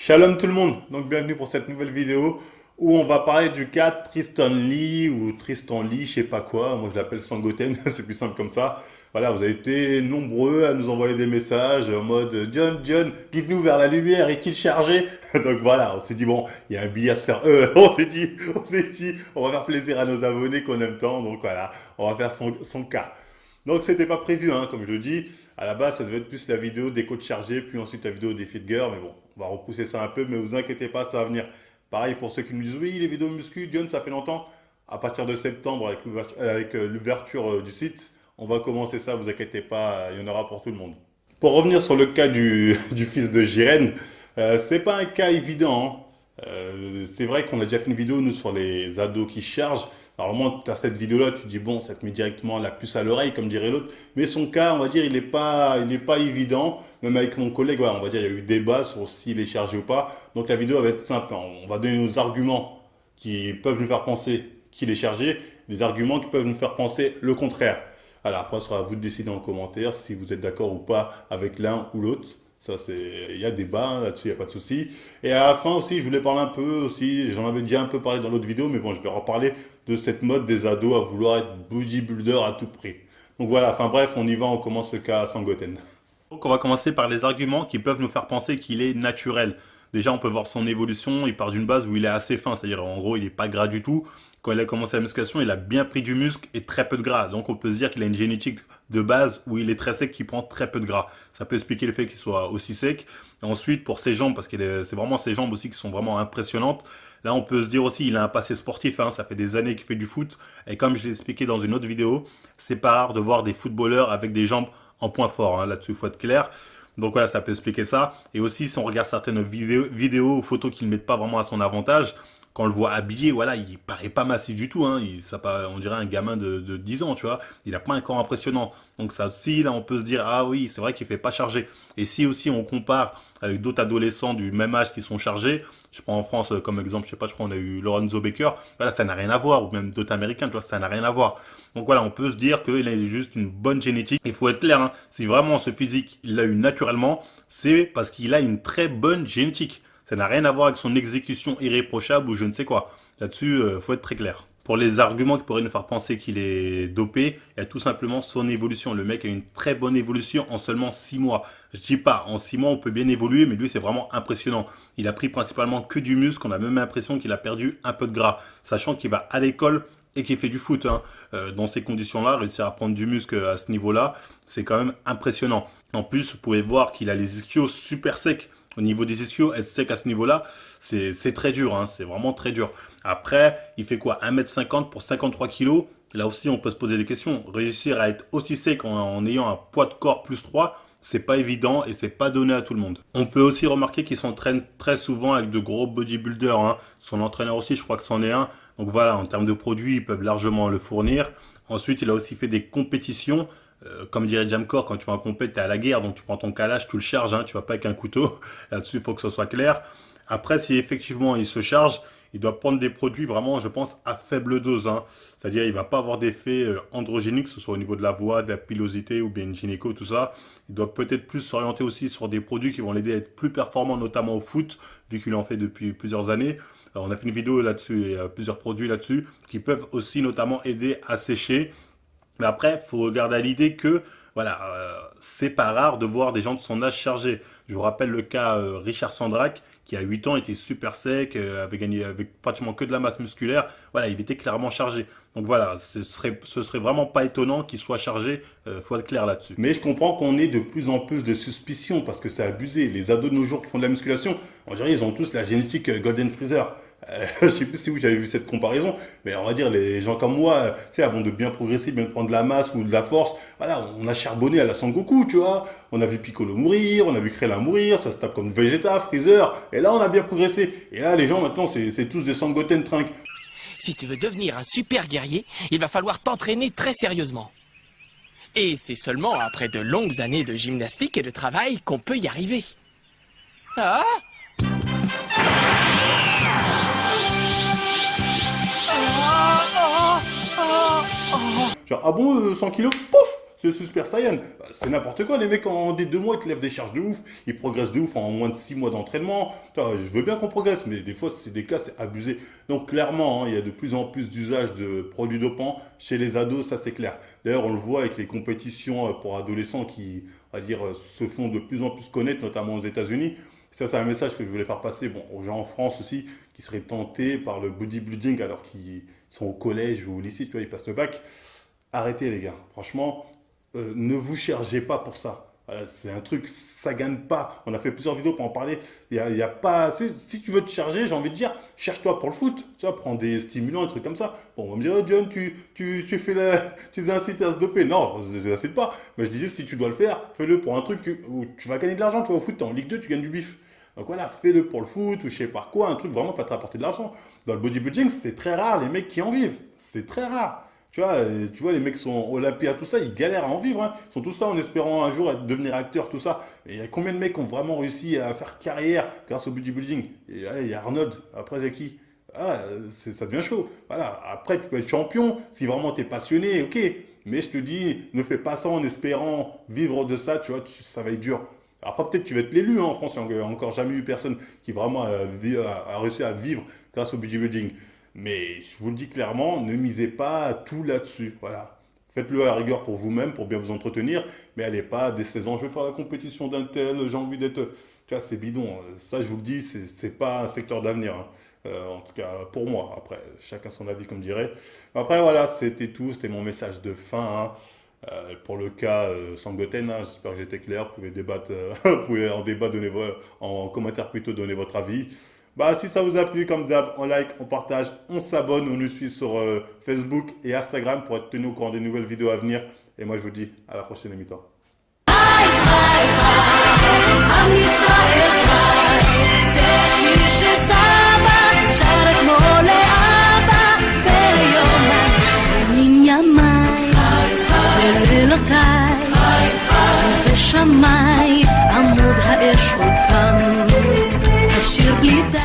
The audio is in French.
Shalom tout le monde, donc bienvenue pour cette nouvelle vidéo où on va parler du cas Tristan Lee ou Tristan Lee, je sais pas quoi, moi je l'appelle Sangoten, c'est plus simple comme ça. Voilà, vous avez été nombreux à nous envoyer des messages en mode John, guide-nous vers la lumière et qu'il chargé. Donc voilà, on s'est dit bon, il y a un billet à se faire. On s'est dit, on va faire plaisir à nos abonnés qu'on aime tant, donc voilà, on va faire son cas. Donc c'était pas prévu, hein, comme je le dis. À la base, ça devait être plus la vidéo des coachs chargés, puis ensuite la vidéo des fit girls. Mais bon, on va repousser ça un peu, mais vous inquiétez pas, ça va venir. Pareil pour ceux qui me disent oui, les vidéos muscu, John, ça fait longtemps. À partir de septembre, avec l'ouverture du site, on va commencer ça, vous inquiétez pas, il y en aura pour tout le monde. Pour revenir sur le cas du fils de Jiren, c'est pas un cas évident, hein. C'est vrai qu'on a déjà fait une vidéo, nous, sur les ados qui chargent. Alors, moi, tu as cette vidéo-là, tu te dis, bon, ça te met directement la puce à l'oreille, comme dirait l'autre. Mais son cas, on va dire, il n'est pas évident. Même avec mon collègue, ouais, on va dire, il y a eu débat sur s'il est chargé ou pas. Donc, la vidéo elle va être simple, hein. On va donner nos arguments qui peuvent nous faire penser qu'il est chargé, des arguments qui peuvent nous faire penser le contraire. Alors, après, ce sera à vous de décider en commentaire si vous êtes d'accord ou pas avec l'un ou l'autre. Ça, il y a débat, hein, là-dessus, il n'y a pas de souci. Et à la fin aussi, je voulais parler un peu aussi, j'en avais déjà un peu parlé dans l'autre vidéo, mais bon, je vais reparler de cette mode des ados à vouloir être bodybuilder à tout prix. Donc voilà, enfin bref, on y va, on commence le cas à Sangoten. Donc on va commencer par les arguments qui peuvent nous faire penser qu'il est naturel. Déjà, on peut voir son évolution, il part d'une base où il est assez fin, c'est-à-dire en gros, il n'est pas gras du tout. Quand il a commencé la musculation, il a bien pris du muscle et très peu de gras. Donc on peut se dire qu'il a une génétique de base où il est très sec, qui prend très peu de gras. Ça peut expliquer le fait qu'il soit aussi sec. Et ensuite, pour ses jambes, parce que c'est vraiment ses jambes aussi qui sont vraiment impressionnantes. Là, on peut se dire aussi, il a un passé sportif, hein, ça fait des années qu'il fait du foot. Et comme je l'ai expliqué dans une autre vidéo, c'est pas rare de voir des footballeurs avec des jambes en point fort, hein. Là-dessus, il faut être clair. Donc voilà, ça peut expliquer ça. Et aussi, si on regarde certaines vidéos ou photos qui ne le mettent pas vraiment à son avantage, quand on le voit habillé, voilà, il paraît pas massif du tout, hein. On dirait un gamin de 10 ans, tu vois. Il a pas un corps impressionnant. Donc ça aussi, là, on peut se dire, ah oui, c'est vrai qu'il fait pas chargé. Et si aussi on compare avec d'autres adolescents du même âge qui sont chargés, je prends en France comme exemple, je sais pas, je crois on a eu Lorenzo Baker, voilà, ça n'a rien à voir, ou même d'autres Américains, tu vois, ça n'a rien à voir. Donc voilà, on peut se dire qu'il a juste une bonne génétique. Il faut être clair, hein, si vraiment ce physique, il l'a eu naturellement, c'est parce qu'il a une très bonne génétique. Ça n'a rien à voir avec son exécution irréprochable ou je ne sais quoi. Là-dessus, faut être très clair. Pour les arguments qui pourraient nous faire penser qu'il est dopé, il y a tout simplement son évolution. Le mec a une très bonne évolution en seulement 6 mois. Je dis pas, en 6 mois on peut bien évoluer, mais lui c'est vraiment impressionnant. Il a pris principalement que du muscle, on a même l'impression qu'il a perdu un peu de gras. Sachant qu'il va à l'école et qu'il fait du foot, hein. Dans ces conditions-là, réussir à prendre du muscle à ce niveau-là, c'est quand même impressionnant. En plus, vous pouvez voir qu'il a les ischios super secs. Au niveau des ischios, être sec à ce niveau-là, c'est très dur, hein, c'est vraiment très dur. Après, il fait quoi? 1m50 pour 53 kilos. Là aussi, on peut se poser des questions. Réussir à être aussi sec en ayant un poids de corps plus 3, c'est pas évident et c'est pas donné à tout le monde. On peut aussi remarquer qu'il s'entraîne très souvent avec de gros bodybuilders, hein. Son entraîneur aussi, je crois que c'en est un. Donc voilà, en termes de produits, ils peuvent largement le fournir. Ensuite, il a aussi fait des compétitions. Comme dirait Jamcore, quand tu vas en compète, tu es à la guerre, donc tu prends ton calage, tu le charges, hein, tu vas pas avec un couteau. Là-dessus, il faut que ce soit clair. Après, si effectivement il se charge, il doit prendre des produits vraiment, je pense, à faible dose, hein. C'est-à-dire, il va pas avoir d'effet androgénique, que ce soit au niveau de la voix, de la pilosité ou bien une gynéco, tout ça. Il doit peut-être plus s'orienter aussi sur des produits qui vont l'aider à être plus performant, notamment au foot, vu qu'il en fait depuis plusieurs années. Alors, on a fait une vidéo là-dessus, et plusieurs produits là-dessus, qui peuvent aussi notamment aider à sécher. Mais après, il faut garder à l'idée que voilà, c'est pas rare de voir des gens de son âge chargés. Je vous rappelle le cas Richard Sandrac, qui à 8 ans était super sec, avait gagné avec pratiquement que de la masse musculaire. Voilà, il était clairement chargé. Donc voilà, ce serait vraiment pas étonnant qu'il soit chargé, faut être clair là-dessus. Mais je comprends qu'on ait de plus en plus de suspicions, parce que c'est abusé. Les ados de nos jours qui font de la musculation, on dirait ils ont tous la génétique Golden Freezer. Je sais plus si vous avez vu cette comparaison, mais on va dire les gens comme moi, tu sais, avant de bien progresser, bien de prendre de la masse ou de la force, voilà, on a charbonné à la Sangoku, tu vois. On a vu Piccolo mourir, on a vu Krillin mourir, ça se tape comme Vegeta, Freezer, et là on a bien progressé. Et là les gens maintenant c'est tous des Sangoten trinques. Si tu veux devenir un super guerrier, il va falloir t'entraîner très sérieusement. Et c'est seulement après de longues années de gymnastique et de travail qu'on peut y arriver. Ah! Genre, ah bon, 100 kilos, pouf, c'est Super Saiyan. Bah, c'est n'importe quoi, les mecs en des 2 mois ils te lèvent des charges de ouf, ils progressent de ouf en moins de 6 mois d'entraînement. Putain, je veux bien qu'on progresse, mais des fois c'est des cas, c'est abusé. Donc clairement, hein, il y a de plus en plus d'usage de produits dopants chez les ados, ça c'est clair. D'ailleurs, on le voit avec les compétitions pour adolescents qui, on va dire, se font de plus en plus connaître, notamment aux États-Unis. Ça, c'est un message que je voulais faire passer bon, aux gens en France aussi, qui seraient tentés par le bodybuilding alors qu'ils sont au collège ou au lycée, tu vois, ils passent le bac. Arrêtez les gars, franchement, ne vous chargez pas pour ça. Voilà, c'est un truc, ça gagne pas. On a fait plusieurs vidéos pour en parler. Il y a pas. Si tu veux te charger, j'ai envie de dire, cherche-toi pour le foot. Tu vois, prends des stimulants, des trucs comme ça. Bon, on va me dire, oh, John, tu fais tu incites à se doper. Non, je n'incite pas. Mais je disais, si tu dois le faire, fais-le pour un truc où tu vas gagner de l'argent. Tu vois, au foot, t'es en Ligue 2, tu gagnes du bif. Donc voilà, fais-le pour le foot ou je sais pas quoi, un truc vraiment qui va te rapporter de l'argent. Dans le bodybuilding, c'est très rare les mecs qui en vivent. C'est très rare. Tu vois, les mecs sont Olympia, tout ça, ils galèrent à en vivre. Hein. Ils sont tous ça en espérant un jour devenir acteur, tout ça. Mais il y a combien de mecs qui ont vraiment réussi à faire carrière grâce au bodybuilding? Et il y a Arnold, après il y a qui? Ça devient chaud. Voilà. Après, tu peux être champion si vraiment tu es passionné, ok. Mais je te dis, ne fais pas ça en espérant vivre de ça, tu vois, ça va être dur. Après, peut-être tu vas être l'élu hein, en France, il n'y a encore jamais eu personne qui vraiment a réussi à vivre grâce au bodybuilding. Mais je vous le dis clairement, ne misez pas tout là-dessus. Voilà. Faites-le à la rigueur pour vous-même, pour bien vous entretenir, mais allez pas dès 16 ans, je vais faire la compétition d'un tel, j'ai envie d'être. Tu vois, c'est bidon. Ça, je vous le dis, c'est pas un secteur d'avenir. Hein. En tout cas, pour moi. Après, chacun son avis, comme dirait. Après, voilà, c'était tout. C'était mon message de fin. Hein. Pour le cas Sangoten, hein, j'espère que j'étais clair. Vous pouvez débattre, vous pouvez en débat, en commentaire plutôt, donner votre avis. Bah, si ça vous a plu, comme d'hab, on like, on partage, on s'abonne, on nous suit sur Facebook et Instagram pour être tenu au courant des nouvelles vidéos à venir. Et moi, je vous dis à la prochaine émission. שמיים עמוד האש עוד קם השיר בלי די